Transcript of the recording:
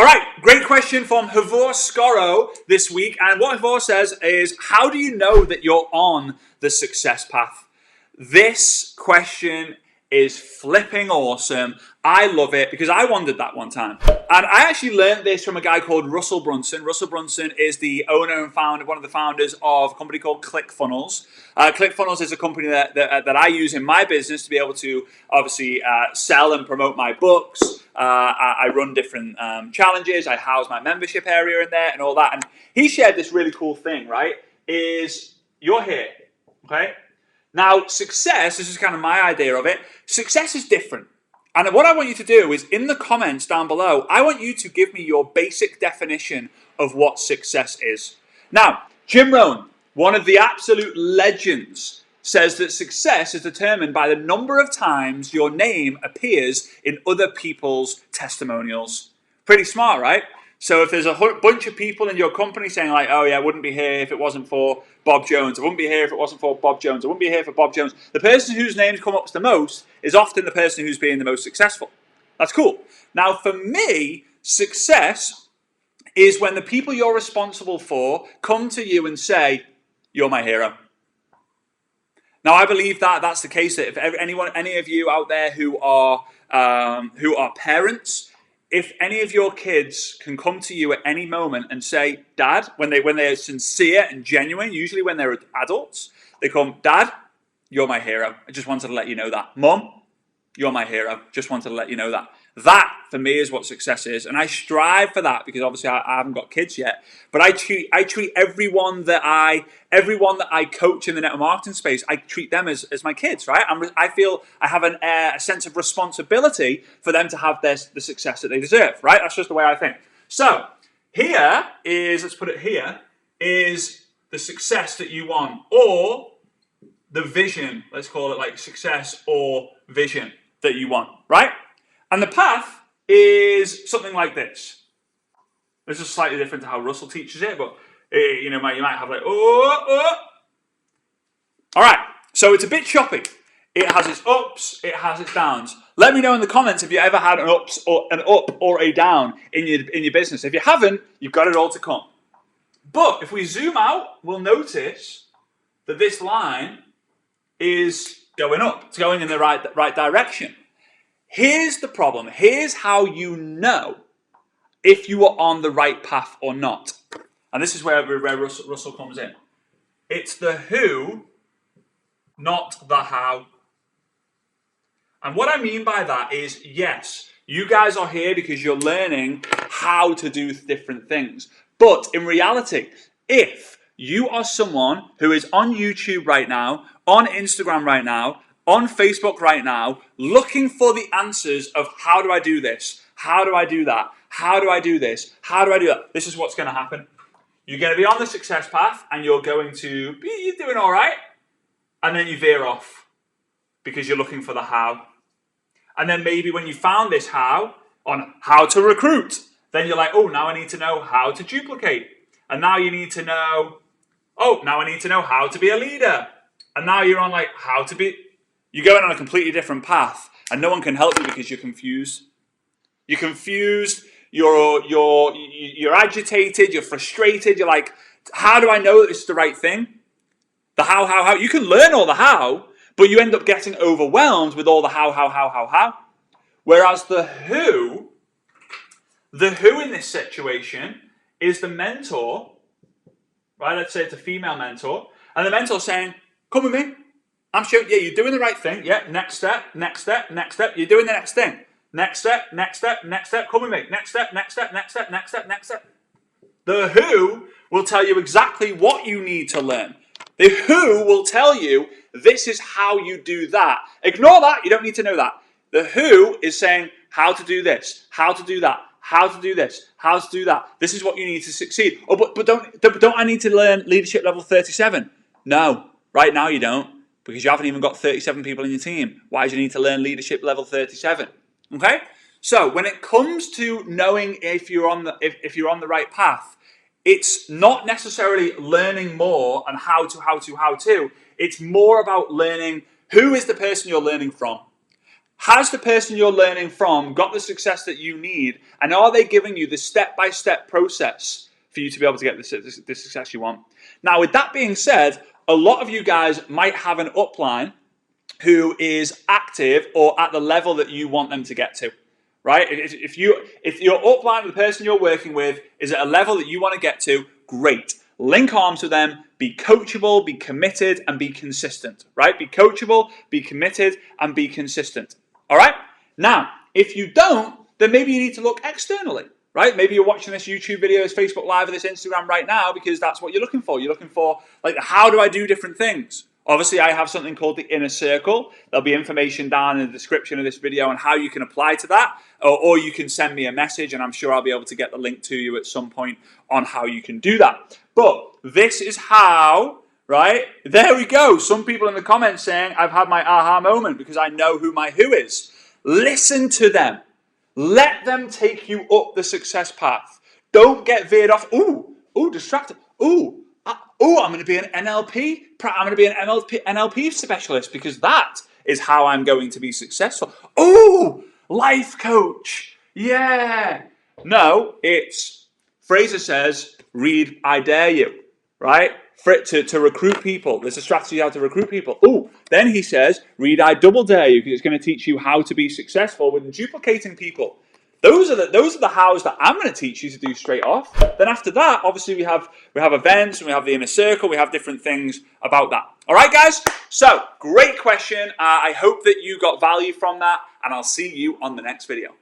right, great question from Havor Scoro this week. And what Havor says is, how do you know that you're on the success path? This question is flipping awesome. I love it because I wondered that one time. And I actually learned this from a guy called Russell Brunson. Russell Brunson is the owner and founder, one of the founders of a company called ClickFunnels. ClickFunnels is a company that I use in my business to be able to obviously sell and promote my books. I run different challenges. I house my membership area in there and all that. And he shared this really cool thing, right? Is you're here, okay? Now, success, this is kind of my idea of it, success is different. And what I want you to do is, in the comments down below, I want you to give me your basic definition of what success is. Now, Jim Rohn, one of the absolute legends, says that success is determined by the number of times your name appears in other people's testimonials. Pretty smart, right? So if there's a bunch of people in your company saying like, oh yeah, I wouldn't be here if it wasn't for Bob Jones. I wouldn't be here if it wasn't for Bob Jones. I wouldn't be here for Bob Jones. The person whose names come up the most is often the person who's being the most successful. That's cool. Now for me, success is when the people you're responsible for come to you and say, you're my hero. Now I believe that that's the case, that if any of you out there who are parents, if any of your kids can come to you at any moment and say, Dad, when they're sincere and genuine, usually when they're adults, they come, Dad, you're my hero. I just wanted to let you know that. Mum, you're my hero. Just wanted to let you know that. That, for me, is what success is. And I strive for that because obviously I haven't got kids yet. But I treat everyone that I coach in the network marketing space, I treat them as my kids, right? I feel I have a sense of responsibility for them to have the success that they deserve, right? That's just the way I think. So here is, let's put it here, is the success that you want, or the vision, let's call it like success or vision that you want, right? And the path is something like this. This is slightly different to how Russell teaches it, but you might have like, oh. All right, so it's a bit choppy. It has its ups, it has its downs. Let me know in the comments if you ever had an up or a down in your business. If you haven't, you've got it all to come. But if we zoom out, we'll notice that this line is going up. It's going in the right direction. Here's the problem. Here's how you know if you are on the right path or not. And this is where Russell comes in. It's the who, not the how. And what I mean by that is, yes, you guys are here because you're learning how to do different things. But in reality, if you are someone who is on YouTube right now, on Instagram right now, on Facebook right now, looking for the answers of how do I do this? How do I do that? How do I do this? How do I do that? This is what's going to happen. You're going to be on the success path and you're doing all right. And then you veer off because you're looking for the how. And then maybe when you found this how, on how to recruit, then you're like, oh, now I need to know how to duplicate. And now you need to know, now I need to know how to be a leader. And now you're on like how to be. You're going on a completely different path and no one can help you because you're confused. You're confused, you're agitated, you're frustrated, you're like, how do I know that this is the right thing? The how. You can learn all the how, but you end up getting overwhelmed with all the how. Whereas the who in this situation is the mentor, right? Let's say it's a female mentor, and the mentor saying, come with me. I'm sure, yeah, you're doing the right thing. Yeah, next step. You're doing the next thing. Next step. Come with me. Next step. The who will tell you exactly what you need to learn. The who will tell you this is how you do that. Ignore that. You don't need to know that. The who is saying how to do this, how to do that, how to do this, how to do that. This is what you need to succeed. Oh, but don't I need to learn leadership level 37? No, right now you don't. Because you haven't even got 37 people in your team. Why do you need to learn leadership level 37? Okay? So when it comes to knowing if you're on the right path, it's not necessarily learning more and how to. It's more about learning who is the person you're learning from. Has the person you're learning from got the success that you need? And are they giving you the step-by-step process for you to be able to get the success you want? Now, with that being said, a lot of you guys might have an upline who is active or at the level that you want them to get to, right? If your upline, the person you're working with, is at a level that you want to get to, great. Link arms with them, be coachable, be committed, and be consistent, right? Be coachable, be committed, and be consistent, all right? Now, if you don't, then maybe you need to look externally, right? Maybe you're watching this YouTube video, this Facebook Live, or this Instagram right now because that's what you're looking for. You're looking for, like, how do I do different things? Obviously, I have something called the Inner Circle. There'll be information down in the description of this video on how you can apply to that, or you can send me a message, and I'm sure I'll be able to get the link to you at some point on how you can do that. But this is how, right? There we go. Some people in the comments saying, I've had my aha moment because I know who my who is. Listen to them. Let them take you up the success path. Don't get veered off. Ooh, distracted. I'm going to be an NLP. I'm going to be an NLP specialist because that is how I'm going to be successful. Ooh, life coach. Yeah. No, it's Frazer says, read I Dare You, right? To recruit people. There's a strategy how to recruit people. Ooh, then he says, read I Double Dare You because it's going to teach you how to be successful with duplicating people. Those are the hows that I'm going to teach you to do straight off. Then after that, obviously we have events and we have the Inner Circle. We have different things about that. All right, guys. So great question. I hope that you got value from that, and I'll see you on the next video.